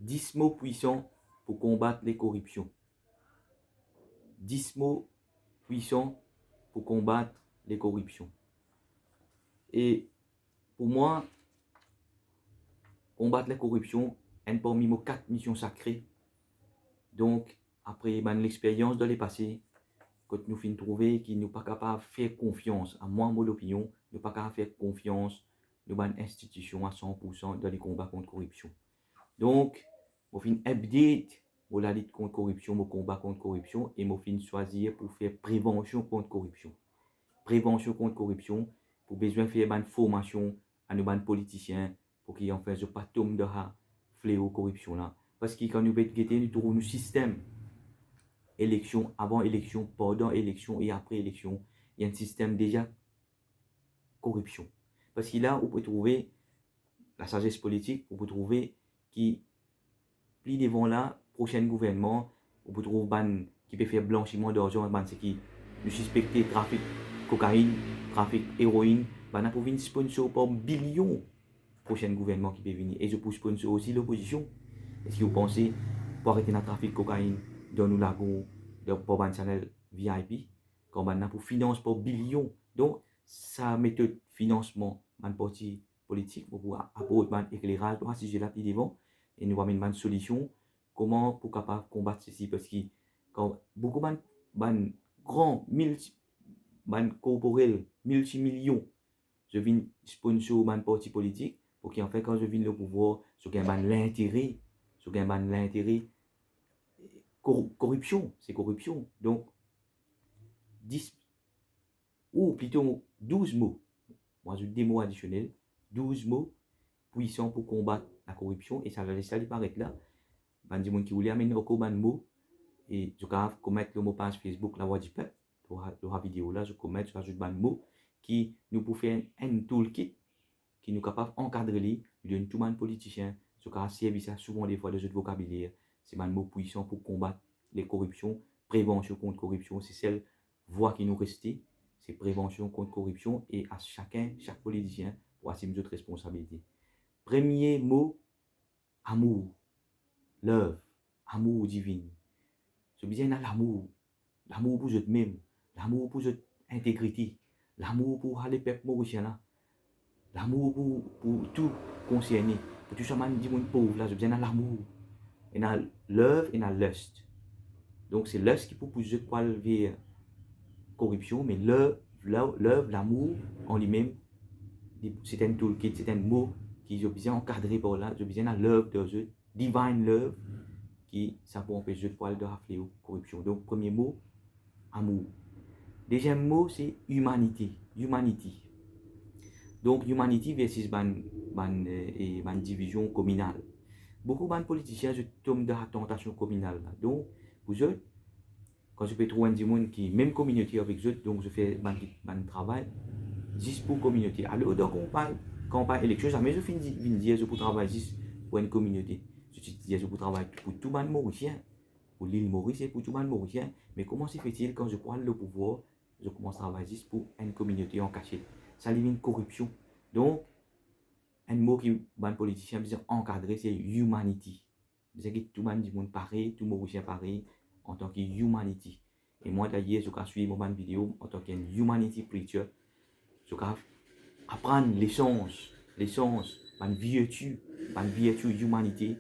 10 mots puissants pour combattre les corruptions. 10 mots puissants pour combattre les corruptions. Et pour moi, combattre la corruption est parmi mes 4 missions sacrées. Donc, après l'expérience de les passés, quand nous finissons trouver qu'ils ne sont pas capables de faire confiance, à moi, mon opinion, nous pas capables de faire confiance dans une institution à 100% dans les combats contre la corruption. Donc, je fin update la lutte contre la corruption, mon combat contre la corruption, et je fin choisir pour faire prévention contre la corruption. Prévention contre la corruption, pour besoin de faire une formation à nos politiciens, pour qu'ils en fassent pas tomber de la fléau corruption là. Parce que quand nous trouvons un système, élection, avant élection, pendant élection et après élection, il y a un système déjà corruption. Parce que là, on peut trouver la sagesse politique, on peut trouver qui, plus devant là, prochain gouvernement, on peut trouver qui peut faire blanchiment d'argent, c'est qui nous suspecter trafic cocaïne, trafic héroïne, on peut venir sponsor par billions prochain gouvernement qui peut venir. Et je peux sponsor aussi l'opposition. Est-ce que vous pensez pour arrêter le trafic cocaïne dans nos lagons, pour un channel VIP, quand on a pour finance pour billions. Donc, ça méthode financement, man parti politique, pour pouvoir apporter un éclairage dans ce sujet-là plus devant, et nous avons une solution, comment pour capable combattre ceci, parce que quand beaucoup de grands, corporels, multimillions, je viens sponsor un parti politique, pour qu'en fait, quand je viens le pouvoir, je gagne l'intérêt, corruption, c'est corruption. Donc, 10, ou plutôt 12 mots, moi je dis des mots additionnels, 12 mots puissants pour combattre la corruption, et ça va laisser paraître là. Ben, des gens qui voulaient amener encore un mot, et je vais commettre le mot page Facebook, la voix du peuple, pour la vidéo là, je rajoute un mot qui nous peut faire un toolkit qui nous capable d'encadrer les, de tout le monde politicien, ce qui a servi ça souvent des fois de jeux de vocabulaire. C'est un mot puissant pour combattre les corruptions, prévention contre corruption, c'est celle voie qui nous reste, c'est prévention contre corruption, et à chaque politicien pour assumer notre responsabilité. Premier mot, amour, love, amour divin. C'est bien l'amour, l'amour pour eux-mêmes, l'amour pour votre intégrité, l'amour pour les peuples mauriciens là, l'amour pour tout concerné, pour tout ce monde pauvre là, je besoin l'amour. Et dans love et dans lust. Donc c'est lust qui peut pousser poil vers corruption, mais love, l'amour en lui-même, c'est un toolkit, c'est un mot qui est bien encadré par là, je besoin de love de eux, divine love, qui ça peut empêcher de poil de rafler corruption. Donc premier mot, amour. Deuxième mot, c'est humanité, humanity. Donc humanity versus ban division communale. Beaucoup de politiciens tombent dans la tentation communale. Donc, pour eux, quand je peux trouver un monde qui est même communauté avec eux, donc je fais un travail juste pour communauté. Alors, donc, campagne élection, jamais je finis de dire je peux travailler juste pour une communauté. Je dis je peux travailler pour tout le monde mauricien, pour l'île Maurice et pour tout le monde mauricien. Mais comment se fait-il quand je prends le pouvoir, je commence à travailler juste pour une communauté en cachette? Ça devient une corruption. Donc, un mot qui est politicien bien encadré, c'est humanity. C'est que tout le monde dit pareil, tout le Mauricien pareil, en tant que humanity. Et moi d'ailleurs, je vais suivre mon vidéo en tant qu'un humanity preacher. Je vais apprendre l'essence, une vertu humanité,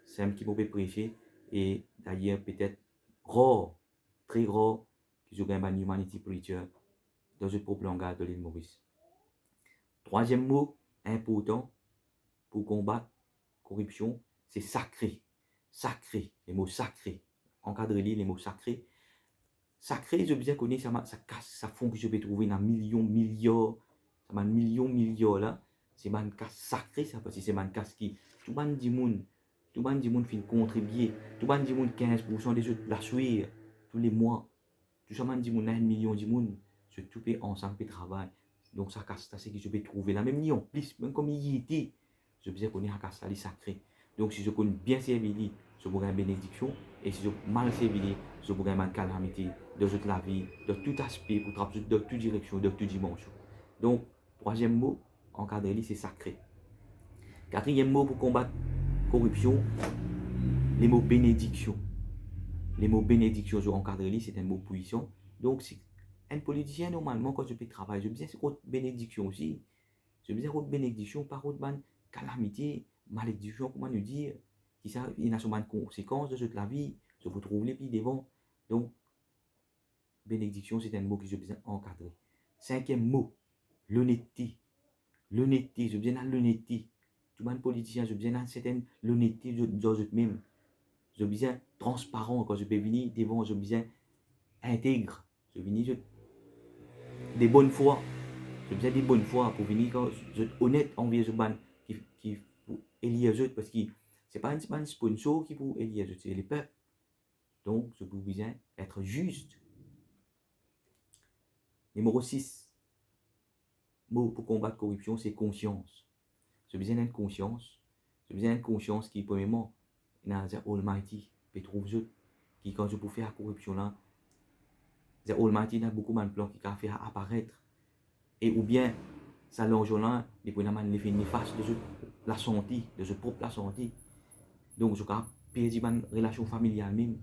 c'est un qui peut prêcher. Et d'ailleurs, peut-être rare, très rare, que je gagne un humanity preacher dans ce propre langage de l'île Maurice. Troisième mot important pour combattre la corruption, c'est sacré. Sacré, les mots sacrés. Encadrer les mots sacrés. Sacré, je bien connais, ça casse, ça fond que je vais trouver dans millions, milliards, ça m'a millions là. C'est un casse sacré, ça, parce que c'est un casse qui, tout le monde dit fin contribuer, tout le monde dit 15% des autres la suivre tous les mois. Tout le monde dit 1 million de monde, se tout paye ensemble, et travail. Donc ça casse, c'est que je vais trouver la même lion, plus, même comme il était. Je bien connais un casse sacré. Donc si je connais bien servi, je pourrais une bénédiction. Et si je mal servi, je pourrais une calamité de toute la vie, de tout aspect, pour travailler de toute direction, de toute dimension. Donc, troisième mot, encadrer, c'est sacré. Quatrième mot pour combattre la corruption, les mots bénédiction. Les mots bénédiction, je encadre c'est un mot puissant. Donc, si un politicien, normalement, quand je fais travail, je dis c'est autre bénédiction aussi. Je dis autre bénédiction, par autre calamité, malédiction, comment nous dire, qui ça, il y a souvent de conséquences de toute la vie, je vous trouve les pieds devant. Donc, bénédiction, c'est un mot que je besoin encadrer. Cinquième mot, l'honnêteté. L'honnêteté, je besoin de l'honnêteté. Tout le monde politicien, je besoin d'une certaine l'honnêteté de eux-mêmes. Je besoin transparent quand je peux venir devant, je besoin intègre. Je venir des bonnes fois. Je besoin des bonnes fois pour venir quand je suis honnête envers les gens qui pour élire les autres parce que c'est pas un sponsor qui pour élire les autres, c'est les peuples. Donc, je peux besoin être juste. Numéro 6, mot pour combattre la corruption, c'est conscience. J'ai besoin d'une conscience. J'ai besoin d'une conscience qui, premièrement, dans the Almighty, peut trouver qui, quand je peux faire la corruption là, the Almighty a beaucoup de plans qui peuvent faire apparaître. Et ou bien, ça l'argent là, les points les fait néfastes de la santé, de ce propre la santé. Donc, je peux perdre une relation familiale même.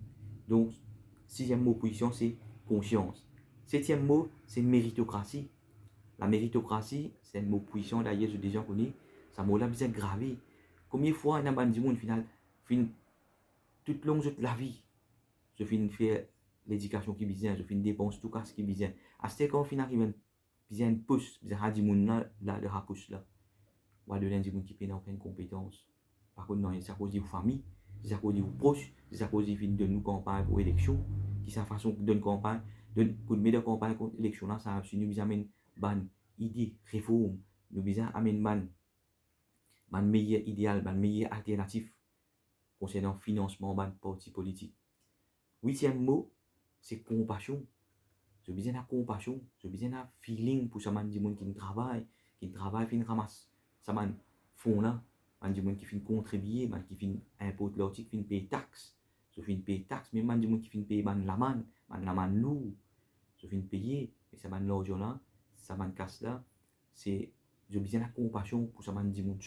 Donc, sixième mot position, c'est conscience. Septième mot, c'est méritocratie. La méritocratie, c'est un mot puissant, d'ailleurs, je déjà connais. Ça mot là bien gravé. Combien de fois, dans le monde final, toute longue de la vie, je finis faire l'éducation qui besoin, je finis dépense tout ce qui besoin. À ce qu'on finit arriver, besoin de pouce, besoin de monde là, de rapouche là. Ou de l'un des gens qui n'a aucune compétence. Par contre, non, c'est à cause de vos familles, c'est à cause de vos proches, c'est à cause de nous campagne pour l'élection, qui sa façon de campagne, de meilleure campagne contre l'élection là, ça nous amène ban idée, réforme, nous besoin amener ban meilleur idéal, ban meilleur alternatif concernant le financement ban parti politique. Huitième mot, c'est compassion. Je besoin de compassion, je besoin de feeling pour ça man di monde qui travaille, fin ramasse. Ça man fond là, man di monde qui fin contribuer, man qui fin impôt l'autre, qui fin payer taxe. Je fin payer taxe, mais man di monde qui fin payer man la man lourd. Je fin payer, mais ça man l'argent là, ça man casse là, c'est je besoin de compassion pour ça man di monde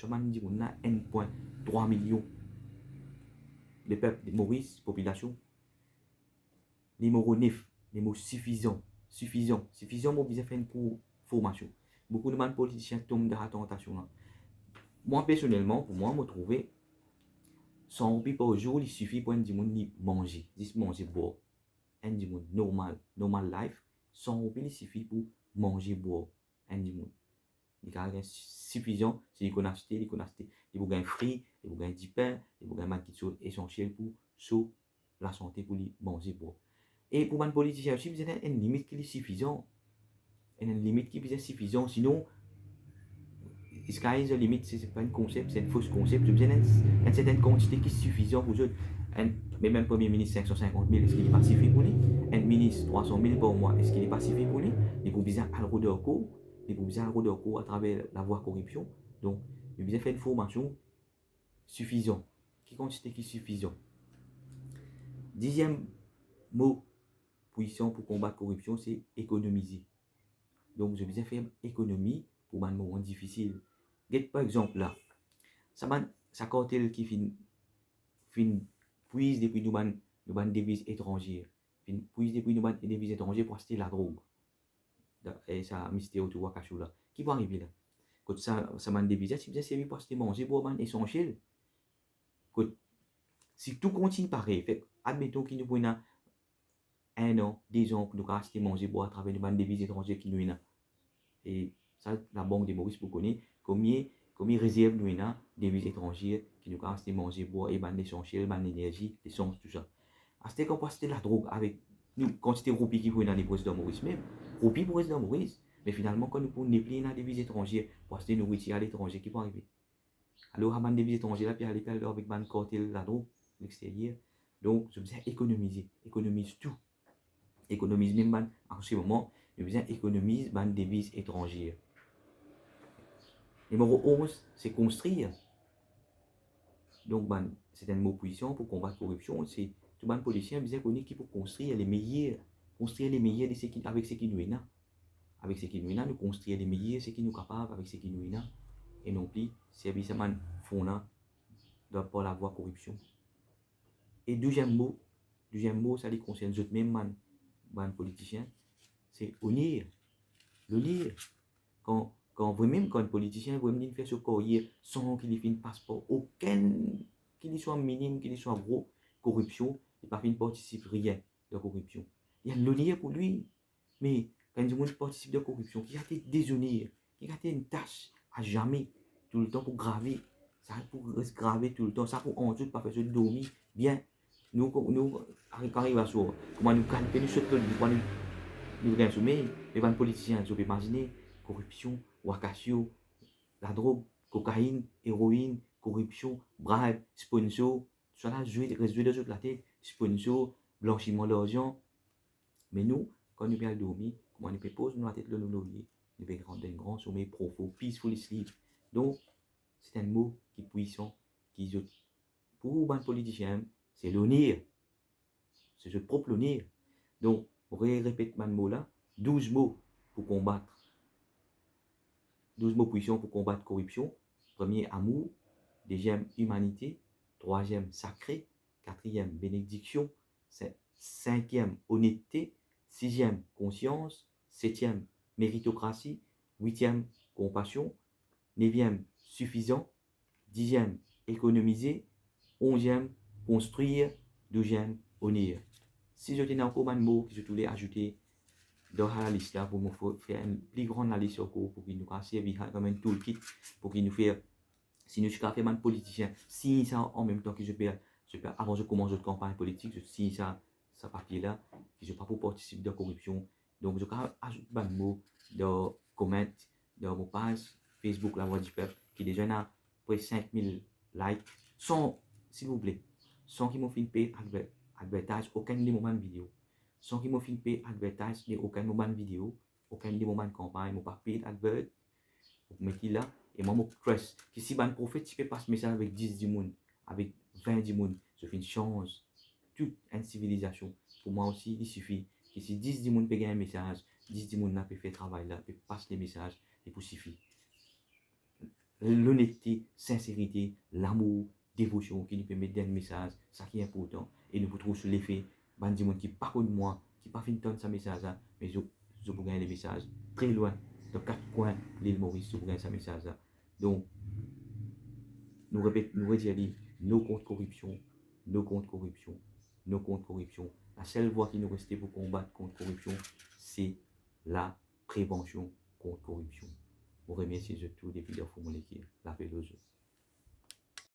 là 1,3 million de peuple de Maurice, population. Numéro 9, les mots suffisant. Suffisant, moi, besoin faire une formation. Beaucoup de politiciens tombent dans la tentation là. Moi, personnellement, pour moi, me trouver 100 roupies par jour, il suffit pour un monde manger. Juste manger, boire. Un monde normal life, 100 roupies, il suffit pour manger, boire. Un monde. Il est suffisant, c'est qu'on a acheté, il vous gagne free, il vous gagne du pain, il vous gagne des choses essentielles pour la santé, pour manger, boire. Et pour un politicien aussi, vous avez une limite qui est suffisante. Une limite qui est suffisante. Sinon, sky is the limit, c'est pas un concept, c'est un faux concept. Vous avez une certaine quantité qui est suffisante pour eux. Mais même Premier ministre 550 000, est-ce qu'il est pas suffisant pour lui? Un ministre 300 000 par mois, est-ce qu'il est pas suffisant pour lui? Il faut bien aller au recours. Il faut bien aller au recours à travers la voie corruption. Donc, il faut bien faire une formation suffisante. Qui quantité qui est suffisante? Dixième mot puissant pour combattre la corruption, c'est économiser. Donc, je vais faire économie pour un moment difficile. Par exemple, là, ça cartel qui fin puise depuis nous devises étrangères. Fin puise depuis nous devises étrangères pour acheter la drogue. Et ça, mystère autour de Kachou là. Qui va arriver là? Quand ça m'a devisé, c'est bien servi pour acheter manger pour un essentiel. Si tout continue pareil, fait, admettons qu'il nous prenne 1 an, 2 ans, pour nous acheter manger pour à travers une devises étrangères qui nous a. Et ça, la Banque de Maurice pour connaître combien réserve nous a devises étrangères qui nous acheter manger boire et ban essentiel, ban énergie, l'essence, tout ça. À ce qu'on peut acheter la drogue avec nous, quantité de roupies qui vont dans les présidents Maurice même, roupies pour président Maurice, mais finalement, quand nous pouvons déplier dans des devises étrangères pour acheter nourriture à l'étranger, qui peut arriver? Alors, à ban devises étrangères là, puis aller perdre avec ban cartel la drogue, l'extérieur. Donc, je me dis économise tout. Économise même ban, en ce moment, je me dis économise ban devises étrangères. Numéro 11, c'est construire. Donc, c'est un mot puissant pour combattre la corruption. C'est tout le policier bien connu qui peut construire les meilleurs avec ce qui nous a. Avec ce qui nous a, nous construire les meilleurs, ce qui nous capable avec ce qui nous a. Et non plus, c'est bien fond là, par la voie corruption. Et deuxième mot, ça les concerne les autres, même les politiciens, c'est unir. L'unir. Quand un politicien veut même faire ce courrier sans qu'il ait fait un passeport, qu'il soit minime, qu'il soit gros, corruption, il n'a pas fait participe rien de corruption. Il y a l'unir pour lui. Mais quand du monde participe de corruption, qui a été désunir, qui a été une tâche à jamais, tout le temps pour graver, ça pour rester gravé tout le temps, ça pour en tout, pas faire se dormir bien. Nous, quand on arrive à soi, comment nous calmer, nous sauter, nous gagnons sommeil, les politiciens, vous pouvez imaginer, corruption, wakasio, la drogue, cocaïne, héroïne, corruption, bribe, sponsor, tout ça jouer de la tête, sponsor, blanchiment d'argent. Mais nous, quand nous bien dormir, comment nous poser la tête le nous pouvons rendre un grand sommeil profond, peaceful sleep. Donc, c'est un mot qui est puissant, qui est pour les politiciens, c'est l'honneur, c'est le propre honneur. Donc, on répète ce mot-là, 12 mots pour combattre, 12 mots puissants pour combattre la corruption. Premier, amour. Deuxième, humanité. Troisième, sacré. Quatrième, bénédiction. Cinquième, honnêteté. Sixième, conscience. Septième, méritocratie. Huitième, compassion. Neuvième, suffisant. Dixième, économiser. Onzième, construire. Douzième, honneur. Si je tenais encore un mot que je voulais ajouter dans la liste là, pour me faire une plus grande liste pour qu'il nous serve comme un toolkit, pour qu'il nous fasse, si nous sommes fait un politicien, si ça en même temps que je perds, avant je commence notre campagne politique, je signe ça papier là, que je ne pas pour participer de la corruption. Donc je ajoute un mot dans comment dans mon page Facebook La Voix du Peuple, qui déjà a près 5000 likes, sans, s'il vous plaît, sans qu'ils m'ont fait payer advertise aucun des moments de vidéo. Sans qu'ils m'ont fait payer advertise de aucun moment de vidéo, aucun des moments de campagne, ils m'ont pas payé d'advert, pour mettre là, et moi, je presse, que si un prophète, tu peux passer message avec 10 personnes, avec 20 personnes, ça fait une chance, toute une civilisation. Pour moi aussi, il suffit que si 10 personnes peuvent gagner un message, 10 personnes peuvent faire le travail là, peuvent passer les messages, et pour suffit. L'honnêteté, sincérité, l'amour, dévotion qui nous permet d'un message, ça qui est important. Et nous pouvons sur l'effet, des gens qui parlent de moi, qui ne font pas de ce message, mais je peux gagner les messages très loin, dans 4 coins de l'île Maurice, je peux gagner ce message. Donc, nous redisons, nos contre corruption, nos contre corruption, nos contre corruption. La seule voie qui nous reste pour combattre contre corruption, c'est la prévention contre corruption. Vous remerciez tout depuis la formule qui est la philosophie.